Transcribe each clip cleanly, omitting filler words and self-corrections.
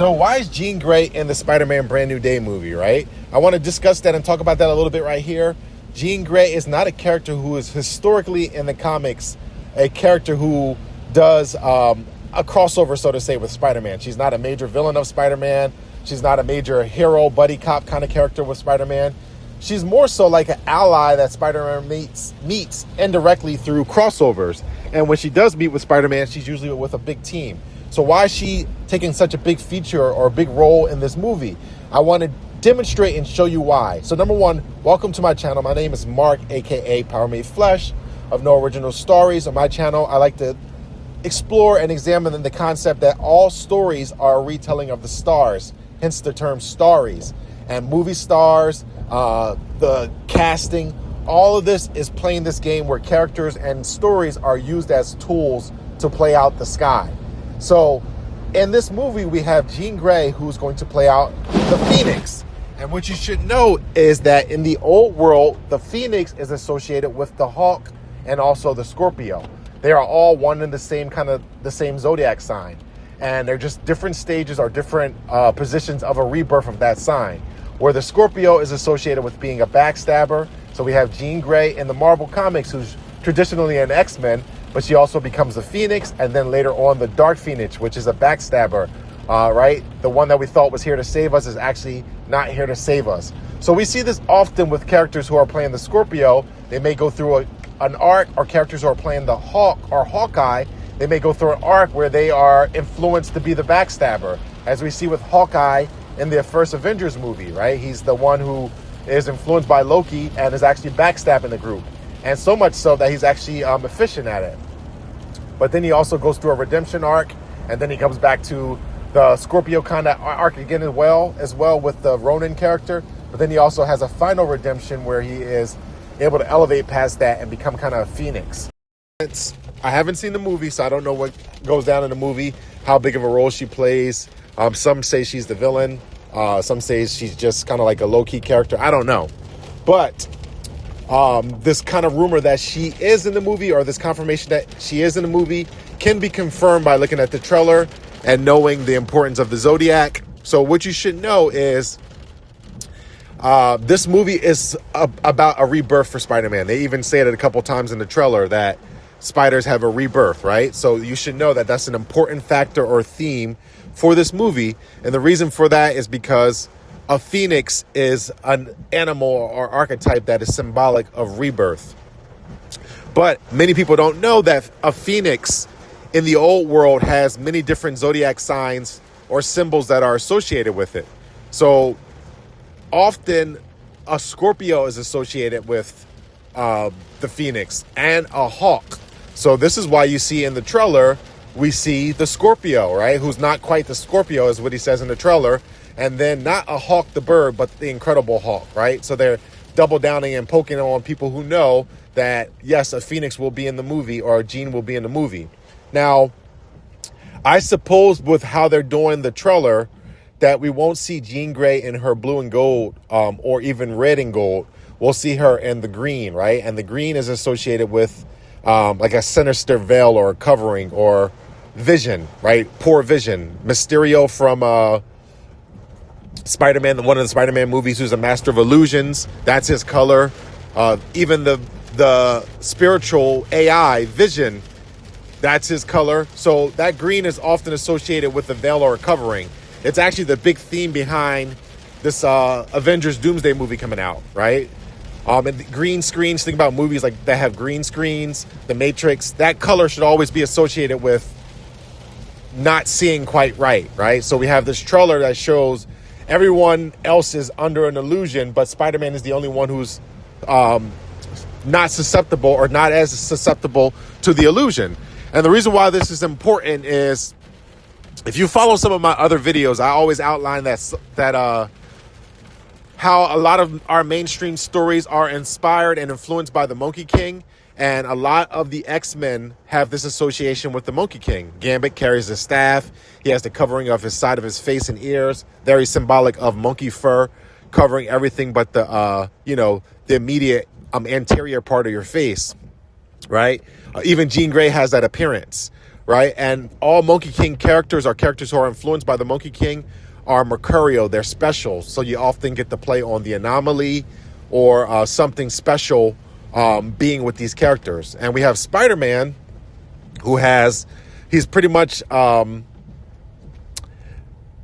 So why is Jean Grey in the Spider-Man Brand New Day movie, right? I want to discuss that and talk about that a little bit right here. Jean Grey is not a character who is historically in the comics a character who does a crossover, so to say, with Spider-Man. She's not a major villain of Spider-Man. She's not a major hero, buddy cop kind of character with Spider-Man. She's more so like an ally that Spider-Man meets indirectly through crossovers. And when she does meet with Spider-Man, she's usually with a big team. So why is she taking such a big feature or a big role in this movie? I want to demonstrate and show you why. So number one, welcome to my channel. My name is Mark, aka Power Made Flesh of No Original Stories. On my channel, I like to explore and examine the concept that all stories are a retelling of the stars, hence the term stories. And movie stars, the casting, all of this is playing this game where characters and stories are used as tools to play out the sky. So in this movie, we have Jean Grey, who's going to play out the Phoenix. And what you should know is that in the old world, the Phoenix is associated with the Hawk and also the Scorpio. They are all one and the same the same zodiac sign. And they're just different stages or different positions of a rebirth of that sign. Where the Scorpio is associated with being a backstabber. So we have Jean Grey in the Marvel Comics, who's traditionally an X-Men, but she also becomes the Phoenix, and then later on the Dark Phoenix, which is a backstabber, right? The one that we thought was here to save us is actually not here to save us. So we see this often with characters who are playing the Scorpio. They may go through an arc, or characters who are playing the Hawk or Hawkeye. They may go through an arc where they are influenced to be the backstabber, as we see with Hawkeye in the first Avengers movie, right? He's the one who is influenced by Loki and is actually backstabbing the group. And so much so that he's actually efficient at it. But then he also goes through a redemption arc, and then he comes back to the Scorpio kind of arc again as well with the Ronin character. But then he also has a final redemption where he is able to elevate past that and become kind of a Phoenix. I haven't seen the movie, so I don't know what goes down in the movie, how big of a role she plays. Some say she's the villain. Some say she's just kind of like a low-key character. I don't know. But this kind of rumor that she is in the movie, or this confirmation that she is in the movie, can be confirmed by looking at the trailer and knowing the importance of the Zodiac. So what you should know is this movie is about a rebirth for Spider-Man. They even say it a couple times in the trailer that spiders have a rebirth, right? So you should know that that's an important factor or theme for this movie. And the reason for that is because a phoenix is an animal or archetype that is symbolic of rebirth. But many people don't know that a phoenix in the old world has many different zodiac signs or symbols that are associated with it. So often a Scorpio is associated with the Phoenix and a Hawk. So this is why you see in the trailer, we see the Scorpio, right? Who's not quite the Scorpio is what he says in the trailer. And then not a Hawk the bird, but the Incredible Hulk, right? So they're double downing and poking on people who know that, yes, a Phoenix will be in the movie or a Jean will be in the movie. Now, I suppose with how they're doing the trailer, that we won't see Jean Grey in her blue and gold or even red and gold. We'll see her in the green, right? And the green is associated with like a sinister veil or a covering or vision, right? Poor vision. Mysterio from Spider-Man, one of the Spider-Man movies, who's a master of illusions. That's his color. Even the spiritual AI, Vision, that's his color. So that green is often associated with a veil or a covering. It's actually the big theme behind this Avengers Doomsday movie coming out, right? And the green screens, think about movies like that have green screens, The Matrix, that color should always be associated with not seeing quite right? So we have this trailer that shows everyone else is under an illusion, but Spider-Man is the only one who's not susceptible or not as susceptible to the illusion. And the reason why this is important is if you follow some of my other videos, I always outline that how a lot of our mainstream stories are inspired and influenced by the Monkey King. And a lot of the X-Men have this association with the Monkey King. Gambit carries a staff. He has the covering of his side of his face and ears, very symbolic of monkey fur, covering everything but the immediate anterior part of your face, right? Even Jean Grey has that appearance, right? And all Monkey King characters are characters who are influenced by the Monkey King are Mercurial. They're special. So you often get to play on the anomaly or something special being with these characters. And we have Spider-Man, he's pretty much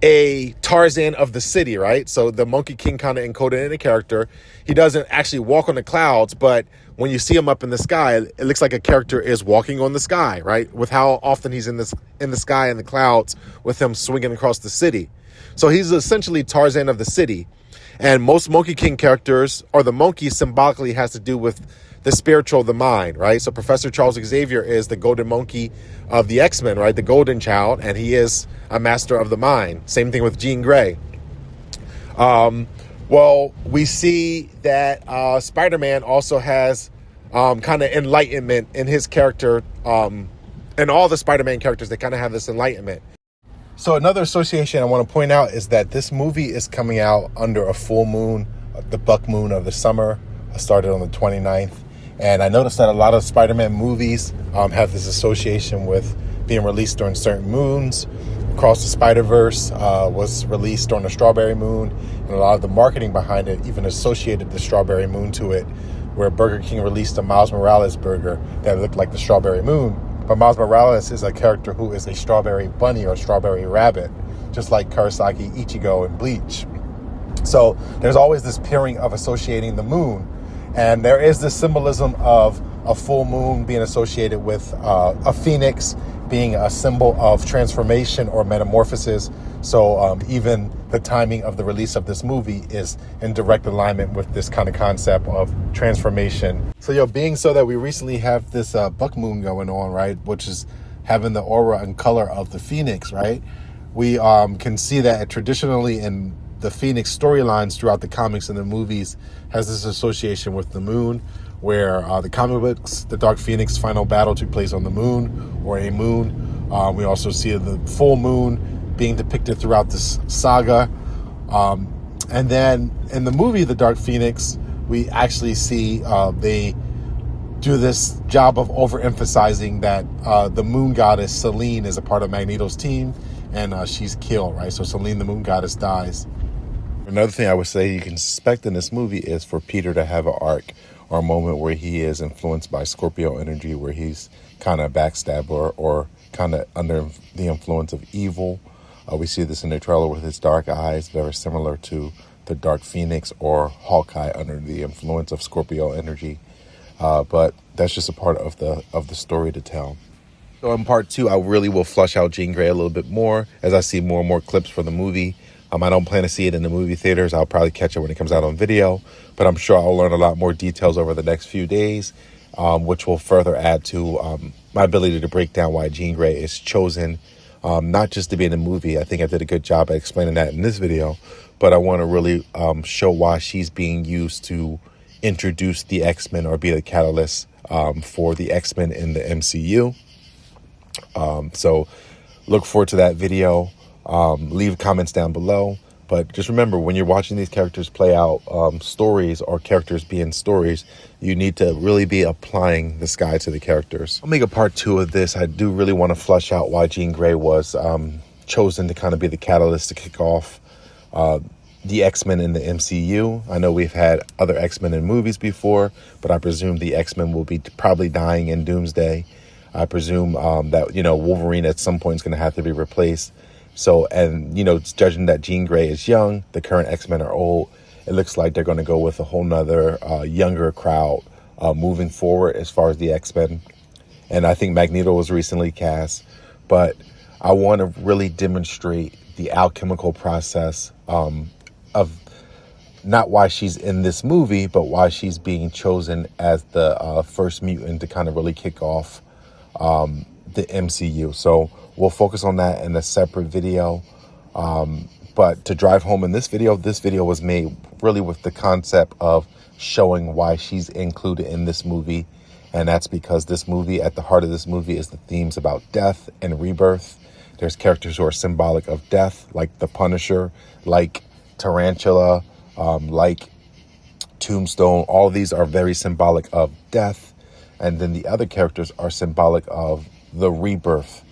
a Tarzan of the city, right? So the Monkey King kind of encoded in the character. He doesn't actually walk on the clouds, but when you see him up in the sky, it looks like a character is walking on the sky, right? With how often he's in the sky and the clouds with him swinging across the city. So he's essentially Tarzan of the city. And most Monkey King characters, or the monkey symbolically has to do with the spiritual, the mind, right? So Professor Charles Xavier is the golden monkey of the X-Men, right? The golden child, and he is a master of the mind. Same thing with Jean Grey. Well, we see that Spider-Man also has kind of enlightenment in his character, and all the Spider-Man characters, they kind of have this enlightenment. So another association I want to point out is that this movie is coming out under a full moon, the buck moon of the summer. I started on the 29th. And I noticed that a lot of Spider-Man movies have this association with being released during certain moons. Across the Spider-Verse was released during the Strawberry Moon. And a lot of the marketing behind it even associated the Strawberry Moon to it, where Burger King released a Miles Morales burger that looked like the Strawberry Moon. But Miles Morales is a character who is a strawberry bunny or strawberry rabbit, just like Kurosaki Ichigo in Bleach. So there's always this pairing of associating the moon. And there is this symbolism of a full moon being associated with a phoenix being a symbol of transformation or metamorphosis. So even the timing of the release of this movie is in direct alignment with this kind of concept of transformation. So, being so that we recently have this buck moon going on, right, which is having the aura and color of the phoenix, right? We can see that traditionally in the Phoenix storylines throughout the comics and the movies has this association with the moon, where the comic books, the Dark Phoenix final battle took place on the moon or a moon. We also see the full moon being depicted throughout this saga. And then in the movie, The Dark Phoenix, we actually see they do this job of overemphasizing that the moon goddess Selene is a part of Magneto's team, and she's killed, right? So Selene, the moon goddess, dies. Another thing I would say you can suspect in this movie is for Peter to have an arc or a moment where he is influenced by Scorpio energy, where he's kind of a backstabber or kind of under the influence of evil. We see this in the trailer with his dark eyes, very similar to the Dark Phoenix or Hawkeye under the influence of Scorpio energy. But that's just a part of the story to tell. So in part 2, I really will flush out Jean Grey a little bit more as I see more and more clips for the movie. I don't plan to see it in the movie theaters. I'll probably catch it when it comes out on video, but I'm sure I'll learn a lot more details over the next few days, which will further add to my ability to break down why Jean Grey is chosen, not just to be in the movie. I think I did a good job at explaining that in this video, but I want to really show why she's being used to introduce the X-Men or be the catalyst for the X-Men in the MCU. So look forward to that video. Leave comments down below, but just remember, when you're watching these characters play out stories or characters be in stories, you need to really be applying the sky to the characters. I'll make a part 2 of this. I do really want to flush out why Jean Grey was chosen to kind of be the catalyst to kick off the X-Men in the MCU. I know we've had other X-Men in movies before, but I presume the X-Men will be probably dying in Doomsday. I presume that Wolverine at some point is going to have to be replaced. So, and, judging that Jean Grey is young, the current X-Men are old, it looks like they're going to go with a whole nother younger crowd moving forward as far as the X-Men. And I think Magneto was recently cast, but I want to really demonstrate the alchemical process of not why she's in this movie, but why she's being chosen as the first mutant to kind of really kick off the MCU. So we'll focus on that in a separate video. But to drive home in this video was made really with the concept of showing why she's included in this movie. And that's because this movie, at the heart of this movie, is the themes about death and rebirth. There's characters who are symbolic of death, like the Punisher, like Tarantula, like Tombstone. All of these are very symbolic of death. And then the other characters are symbolic of the rebirth